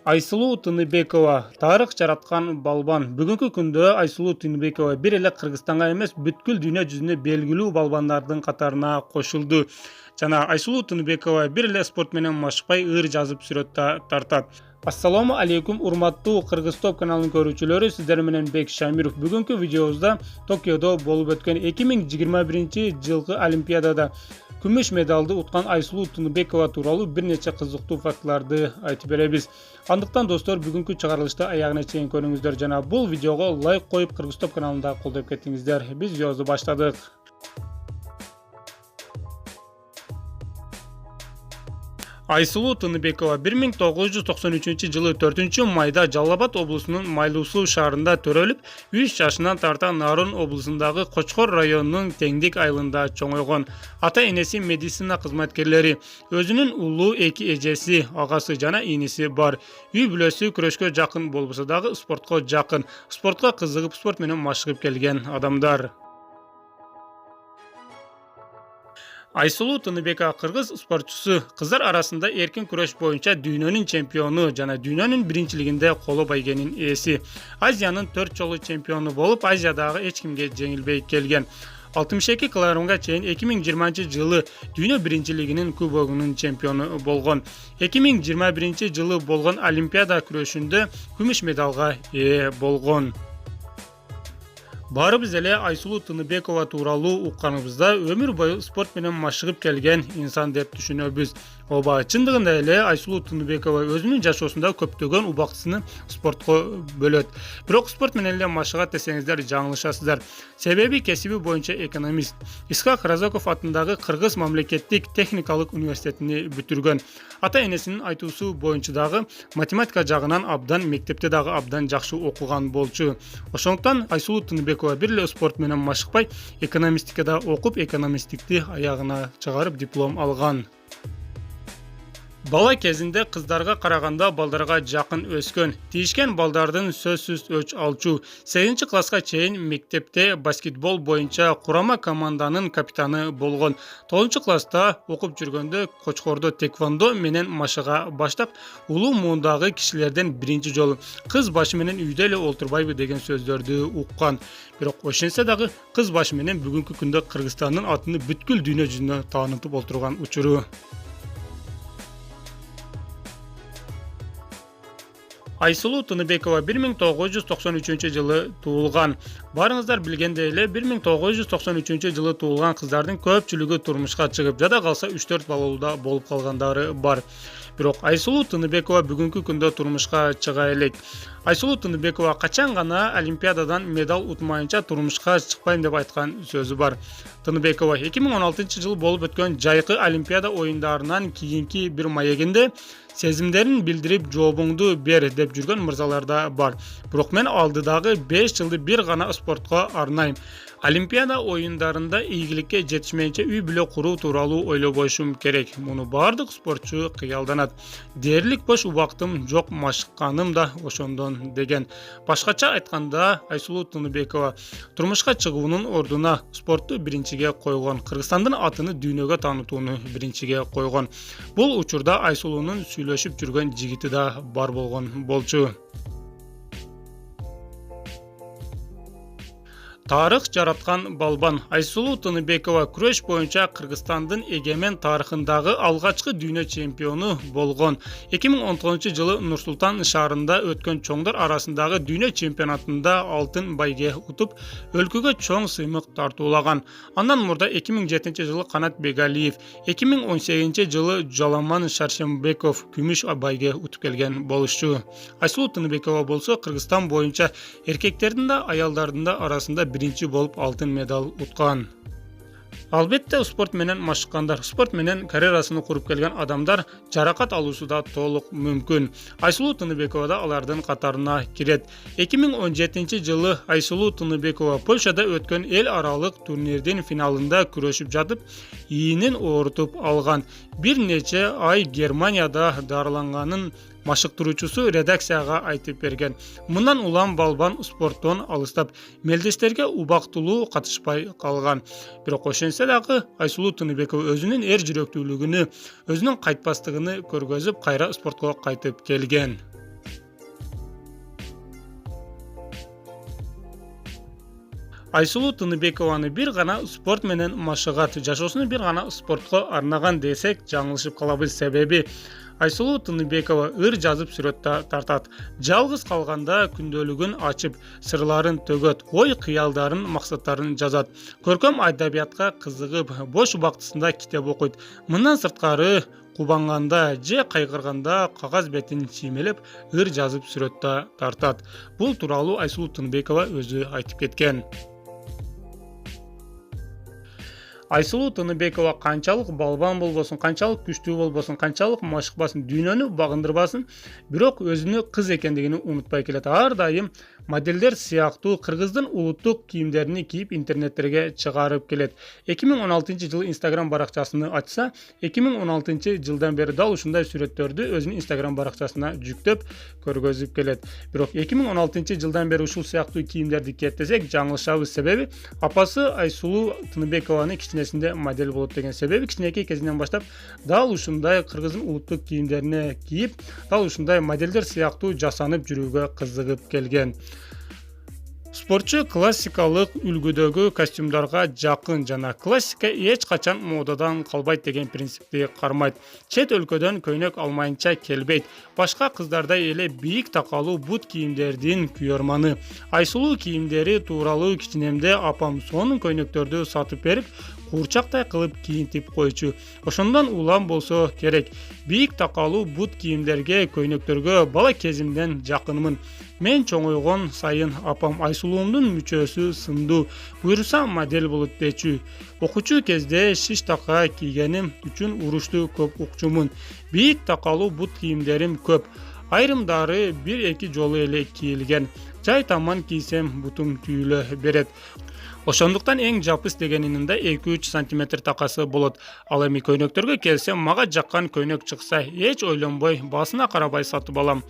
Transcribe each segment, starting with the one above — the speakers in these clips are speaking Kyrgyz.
Айсулуу Тыныбекова тарых жараткан балбан. Бүгүнкү күндө Айсулуу Тыныбекова бир эле Кыргызстанга эмес, бүткүл дүйнө жүзүнө белгилүү балбандардын катарына кошулду. Жана Айсулуу Тыныбекова бир эле спорт менен машыкпай ыр жазып сүрөт тартат. Ассаламу алейкум, урматтуу Кыргыз топ каналынын көрүүчүлөрү, сиздер менен Бек Шамиров. Бүгүнкү видеобузда Токиодо болуп өткөн 2021-жылкы Олимпиадада күмүш медалды уткан Айсулуу Тыныбекова тууралуу бир нече кызыктуу фактыларды айтып беребиз. Андыктан достор, бүгүнкү чыгарылышты аягына чейин көрүңүздөр жана бул видеого лайк коюп Кыргыз топ каналында колдоп кеттиңиздер. Биз видеобузду баштадык. Айсулуу Тыныбекова 1993-жылы 4-майда Жалал Абад облусунун Майлуу Суу шаарында төрөлүп, 3 жашынан тарта Нарын облусундагы Кочкор районунун Теңдик айылында чоңойгон. Ата-энеси медицина кызматкерлери, өзүнүн улуу 2 эжеси, агасы жана иниси бар. Үй бүлөсү күрөшкө жакын болбосо дагы спортко жакын. Спортко кызыгып, спорт менен машыгып келген адамдар. Айсулуу Тыныбекова кыргыз спортчусу, кыздар арасында эркин күрөш боюнча дүйнөнүн чемпиону жана дүйнөнүн биринчилигинде коло байгенин ээси. Азиянын 4 жолу чемпиону болуп, Азиядагы эч кимге жеңилбей келген. 62 килограммга чейин 2020-жылы дүйнө биринчилигинин кубогунун чемпиону болгон. 2021-жылы болгон Олимпиада күрөшүндө күмүш медалга ээ болгон. Барыбыз эле Айсулуу Тыныбекова тууралуу укканыбызда өмүр бою спорт менен машыгып келген инсан деп түшүнөбүз. Ооба, чындыгында эле Айсулуу Тыныбекова өзүнүн жашоосунда көптөгөн убактысын спортко бөлөт. Бирок спорт менен эле машыгат десеңиздер жаңылышасыздар. Себеби кесиби боюнча экономист. Исхак Разоков атындагы Кыргыз мамлекеттик техникалык университетини бүтүргөн. Ата-энесинин айтуусу боюнча дагы математика жагынан абдан, мектепте дагы абдан жакшы окуган болчу. Ошондуктан Айсулуу Тыныбекова бир эле спорт менен машыкпай, экономистикада окуп, экономисттикти аягына чыгарып диплом алган. Бала кезинде кыздарга караганда балдарга жакын өскөн. Тийишкен балдардын сөзсүз өч алчу. 8-класска чейин мектепте баскетбол боюнча курама команданын капитаны болгон. 9-класста окуп жүргөндө Кочкордо тэквондо менен машыга баштап, улуу муундагы кишилерден биринчи жолу кыз башы менен үйдө эле олтурбайбы деген сөздөрдү уккан. Бирок ошентсе дагы кыз башы менен бүгүнкү күндө Кыргызстандын атын бүткүл дүйнө жүзүнө таанытып олтурган учуру. Айсулуу Тыныбекова 1993-жылы туулган. Барыңыздар билгендей эле 1993-жылы туулган кыздардын көпчүлүгү турмушка чыгып, жада калса 3-4 балалуу да болуп калгандары бар. Бирок Айсулуу Тыныбекова бүгүнкү күндө турмушка чыга элек. Айсулуу Тыныбекова качан гана Олимпиададан медаль утмайынча турмушка чыкпайм деп айткан сөзү бар. Тыныбекова 2016-жылы болуп өткөн Жайкы Олимпиада оюндарынан кийинки бир маегинде сезимдерин билдирип, жообуңду бер деп жүргөн мырзаларда бар. Бирок мен алдыдагы 5 жылды бир гана спортко арнайм. Олимпиада оюндарында ийгиликке жетишмейинче үй бүлө куруу тууралуу ойлобошум керек. Муну бардык спортчу кыялданат. Дээрлик бош убактым жок, машыкканым да ошондон деген. Башкача айтканда, Айсулуу Тыныбекова турмушка чыгуунун ордуна спортту биринчиге койгон, Кыргызстандын атыны дүйнөгө таанытууну биринчиге койгон. Бул учурда Айсулуунун сүйлөшүп жүргөн жигити да бар болгон болчу. Тарых жараткан балбан. Айсулуу Тыныбекова күрөш боюнча Кыргызстандын эгемен тарыхындагы алгачкы дүйнө чемпиону болгон. 2019-жылы Нур-Султан шаарында өткөн чоңдор арасындагы дүйнө чемпионатында алтын байге утуп, өлкөгө чоң сыймык тартуулаган. Андан мурда 2007-жылы Канат Бегалиев, 2018-жылы Жаламан Шаршембеков күмүш байге утуп келген болушчу. Айсулуу Тыныбекова болсо Кыргызстан боюнча эркектердин да, аялдардын да арасында биринчи болуп алтын медаль уткан. Албетте спорт менен машыккандар, спорт менен карьерасын куруп келген адамдар жаракат алуусу да толук мүмкүн. Айсулуу Тыныбекова да алардын катарына кирет. 2017-жылы Айсулуу Тыныбекова Польшада өткөн эл аралык турнирдин финалында күрөшүп жатып, ийинин оорутуп алган. Бир нече ай Германияда дарыланганын машыктыруучусу редакцияга айтып берген. Мындан улам балбан спорттон алыстап, мелдештерге убактылуу катышпай калган. Бирок ошентсе дагы Айсулуу Тыныбекова өзүнүн эр жүрөктүүлүгүнү, өзүнүн кайтпастыгын көргөзүп, кайра спортко кайтып келген. Айсулуу Тыныбекованы бир гана спорт менен машыгат, жашоосуну бир гана спортко арнаган десек жаңылышып калабыз. Себеби Айсулуу Тыныбекова ыр жазып сүрөттө тартат. Жалгыз калганда күндөлүгүн ачып, сырларын төгөт, ой кыялдарын, максаттарын жазат. Көркөм адабиятка кызыгып, бош убактысында китеп окуйт. Мындан сырткары кубанганда же кайгырганда кагаз бетин чиймелеп ыр жазып сүрөттө тартат. Бул тууралуу Айсулуу Тыныбекова өзү айтып кеткен. Айсулуу Тыныбекова канчалык балбан болбосун, канчалык күчтүү болбосун, канчалык машыкпасын, дүйнөнү багындырбасын, бирок өзүнүн кыз экендигин унутпай келет. Ар дайым моделдер сыяктуу кыргыздын улуттук кийимдерин кийип интернеттерге чыгарып келет. 2016-жылы Instagram баракчасын ачса, 2016-жылдан бери дал ушундай сүрөттөрдү өзүнүн Instagram баракчасына жүктөп көргөзүп келет. Бирок 2016-жылдан бери ушул сыяктуу кийимдерди кийет десек жаңылышабыз. Себеби апасы Айсулуу Тыныбекованы кичинесинде модель болот деген. Себеби кичинекей кезинен баштап дал ушундай кыргыздын улуттук кийимдерине кийип, дал ушундай моделдер сыяктуу жасанып жүрүүгө кызыгып келген. Спортчу классикалык үлгүдөгү костюмдарга жакын жана классика эч качан модадан калбайт деген принципти кармайт. Чет өлкөдөн көйнөк алмайынча келбейт. Башка кыздардай эле бийик такалуу бут кийимдердин күйөрманы. Айсулуу кийимдери тууралуу кичинемде апам сонун көйнөктөрдү сатып берип, куурчактай кылып кийинтип койчу. Ошондон улам болсо керек. Бийик такалуу бут кийимдерге, көйнөктөргө бала кезимден жакынмын. Мен чоңойгон сайын апам Айсулуумдун мүчөсү сындуу, буйруса модель болот дечү. Окуучу кезде шиш така кийгеним үчүн урушту көп укчумун. Бийик такалуу бут кийимдерим көп. Айрымдары бир-эки жолу эле кийилген. Жай таман кийсем бутум түйүлө берет. Ошондуктан эң жапыс дегенинин да 2-3 сантиметр такасы болот. Ал эми көйнөктөргө келсем, мага жаккан көйнөк чыкса, эч ойлонбой, басына карабай сатып алам.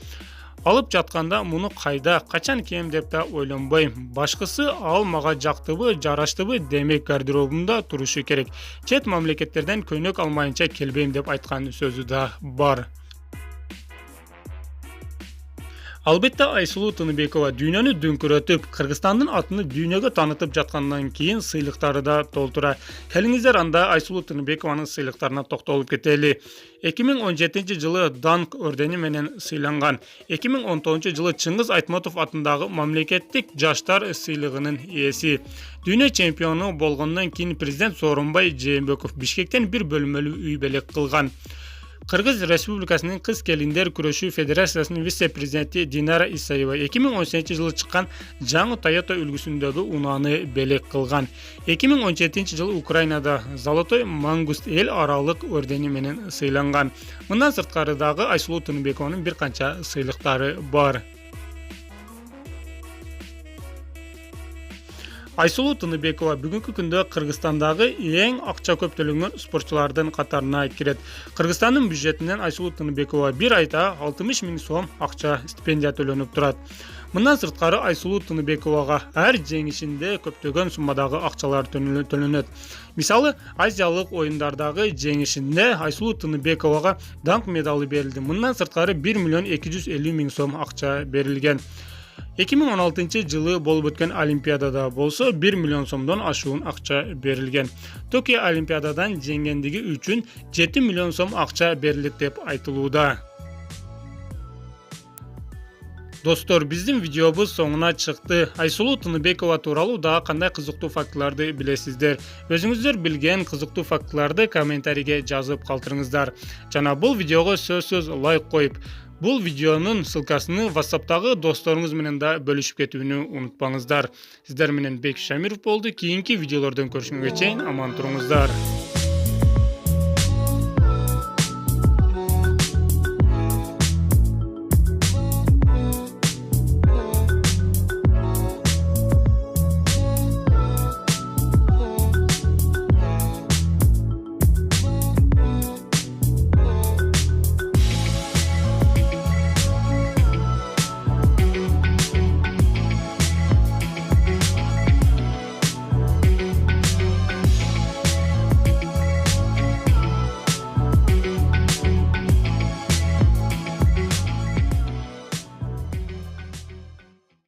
Алып жатканда муну кайда, качан кийем деп да ойлонбойм. Башкысы ал мага жактыбы, жараштыбы, демек гардеробумда турушу керек. Чет мамлекеттерден көйнөк алмайынча келбейм деп айткан сөзү да бар. Албетте Айсулуу Тыныбекова дүйнөнү дүңкүрөтүп, Кыргызстандын атын дүйнөгө таанытып жаткандан кийин сыйлыктары да толтура. Келиңиздер анда Айсулуу Тыныбекованын сыйлыктарына токтолуп кетели. 2017-жылы Данк ордени менен сыйланган. 2019-жылы Чыңгыз Айтматов атындагы мамлекеттик жаштар сыйлыгынын ээси. Дүйнө чемпиону болгондон кийин президент Сооронбай Жээнбеков Бишкектен бир бөлмөлүү үй белек кылган. Кыргыз Республикасынын кыз келиндер күрөшүү федерациясынын вице-президенти Динара Исаева 2018-жылы чыккан жаңы Toyota үлгүсүндөгү унааны белек кылган. 2017-жылы Украинада Золотой Мангуст эл аралык ордени менен сыйланган. Мындан сырткары дагы Айсулуу Тыныбекованын бир канча сыйлыктары бар. Айсулуу Тыныбекова бүгүнкү күндө Кыргызстандагы эң акча көп төлөнгөн спортчулардын катарына кирет. Кыргызстандын бюджетинен Айсулуу Тыныбекова бир айда 60 000 сом акча стипендия төлөнүп турат. Мындан сырткары Айсулуу Тыныбековага ар жеңишинде көптөгөн суммадагы акчалар төлөнөт. Мисалы, Азиялык оюндардагы жеңишинде Айсулуу Тыныбековага данк медалы берилди. Мындан сырткары 1 250 000 сом акча берилген. 2016-жылы болуп өткөн Олимпиадада болсо 1 миллион сомдон ашуун акча берилген. Токио Олимпиададан жеңгендиги үчүн 7 миллион сом акча берилет деп айтылууда. Достор, биздин видеобуз соңуна чыкты. Айсулуу Тыныбекова тууралуу дагы кандай кызыктуу фактыларды билесиздер? Өзүңүздөр билген кызыктуу фактыларды комментарийге жазып калтырыңыздар. Жана бул видеого сөзсүз лайк коюп, бул видеонун ссылкасыны WhatsApp'тагы досторуңуз менен да бөлүшүп кетүүнү унутпаңыздар. Сиздер менен Бек Шамиров болду. Кийинки видеолордон көрүшкөнгө чейин аман туруңуздар.